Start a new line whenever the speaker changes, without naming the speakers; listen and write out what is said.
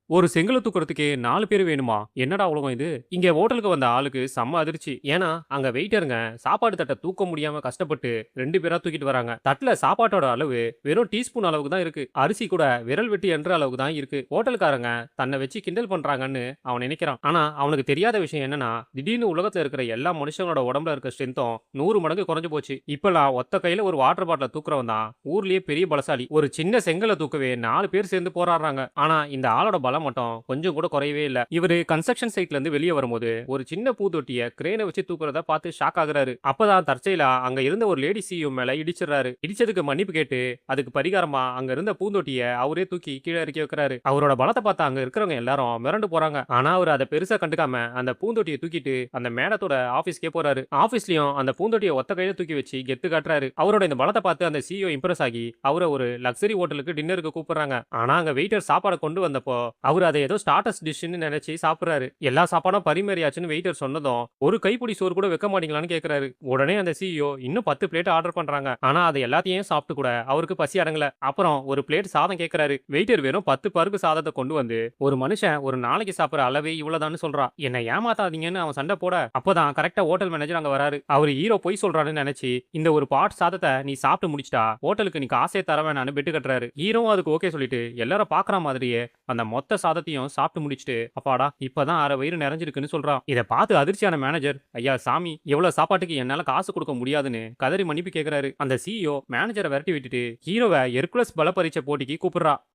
ஒரு செங்கல தூக்குறதுக்கே 4 பேர் வேணுமா? என்னடா உலகம் இது? இங்க ஹோட்டலுக்கு வந்த ஆளுக்கு செம்ம அதிர்ச்சி. ஏன்னா, அங்க வெயிட்டருங்க சாப்பாடு தட்ட தூக்க முடியாம கஷ்டப்பட்டு 2 பேரா தூக்கிட்டு வராங்க. தட்டுல சாப்பாட்டோட அளவு வெறும் டீஸ்பூன் அளவுக்கு தான் இருக்கு. அரிசி கூட விரல் விட்டு எண்ற அளவுக்கு தான் இருக்கு. ஹோட்டல்காரங்க தன்னை வச்சு கிண்டல் பண்றாங்கன்னு அவன் நினைக்கிறான். ஆனா, அவனுக்கு தெரியாத விஷயம் என்னன்னா, திடீர்னு உலகத்துல இருக்கிற எல்லா மனுஷங்களோட உடம்புல இருக்க ஸ்ட்ரென்த்தும் 100 மடங்கு குறைஞ்சு போச்சு. இப்பலாம் ஒத்த கையில ஒரு வாட்டர் பாட்டில தூக்குறவன் தான் ஊர்லயே பெரிய பலசாலி. ஒரு சின்ன செங்கல தூக்கவே 4 பேர் சேர்ந்து போராடுறாங்க. ஆனா, இந்த ஆளோட பலம் மட்டும் கொஞ்சம் கூட குறையவே இல்ல. இவரு கன்ஸ்ட்ரக்ஷன் சைட்ல இருந்து வெளியே வரும்போது ஒரு சின்ன பூத்தொட்டிய கிரேனை வச்சு தூக்குறத பார்த்து ஷாக் ஆகுறாரு. அப்பதான் தற்செயலா அங்க இருந்த ஒரு லேடி சிஇஓ மேல இடிச்சிடுறாரு. இடிச்சதுக்கு மன்னிப்பு கேட்டு அதுக்கு பரிகாரமா அங்க இருந்த பூந்தொட்டிய அவரே தூக்கி கீழே இறக்கி வைக்கிறாரு. அவரோட பலத்தை பார்த்து அங்க இருக்கிறவங்க எல்லாரும் மிரண்டு போறாங்க. ஆனா அவர் அதை பெருசா கண்டுக்காம அந்த பூந்தொட்டியை தூக்கிட்டு அந்த மேடத்தோட ஆபீஸ்க்கே போறாரு. ஆபீஸ்லயும் அந்த பூந்தொட்டியை ஒத்த கையில தூக்கி வச்சு கெத்து காட்டுறாரு. அவரோட இந்த பலத்தை பார்த்து அந்த சிஇஓ இம்ப்ரெஸ் ஆகி அவரை ஒரு லக்ஸரி ஹோட்டலுக்கு டின்னருக்கு கூப்பிடுறாங்க. ஆனா அங்க வெயிட்டர் சாப்பாடு கொண்டு வந்தப்போ அவர் அதை ஏதோ ஸ்டார்டர்ஸ் டிஷ்னு நினைச்சு சாப்பிடுறாரு. எல்லா சாப்பாடும் பரிமாறியாச்சுன்னு வெயிட்டர் சொன்னதும் ஒரு கைப்பிடி சோறு கூட வைக்க மாட்டீங்களான்னு கேக்குறாரு. உடனே அந்த சிஇஓ இன்னும் 10 பிளேட் ஆர்டர் பண்றாங்க. ஆனா அதை எல்லாத்தையும் சாப்பிட்டு கூட அவருக்கு பசி அடங்கல. அப்புறம் ஒரு பிளேட் சாதம் கேக்குறாரு. வெயிட்டர் வெறும் 10 பருக்கு சாதத்தை கொண்டு வந்து ஒரு மனுஷன் ஒரு நாளைக்கு சாப்பிடுற அளவே இவ்வளவுதான்னு சொல்றான். என்ன ஏமாத்தாதீங்கன்னு அவன் சண்டை போட அப்பதான் கரெக்டா ஹோட்டல் மேனேஜர் அங்க வராரு. அவர் ஹீரோ பொய் சொல்றான்னு நினைச்சு இந்த ஒரு பாட் சாதத்தை நீ சாப்பிட்டு முடிச்சிட்டா ஹோட்டலுக்கு நீ காசே தர வேணான்னு பெட்டு கட்டுறாரு. ஹீரோவும் அதுக்கு ஓகே சொல்லிட்டு எல்லாரும் பாக்குற மாதிரியே அந்த மொத்த சாதத்தையும் சாப்பிட்டு முடிச்சிட்டு அப்பாடா இப்பதான் அரை வயிறு நிறைஞ்சிருக்குன்னு சொல்றான். இதை பார்த்து அதிர்ச்சியான மேனேஜர் ஐயா சாமி எவ்வளவு சாப்பாட்டுக்கு என்னால காசு கொடுக்க முடியாதுன்னு கதறி மன்னிப்பு கேட்கிறாரு. அந்த சிஇஓ மேனேஜரை விரட்டி விட்டுட்டு ஹீரோவை எர்குலஸ் பல பரீட்சை போட்டிக்கு கூப்பிடுறா.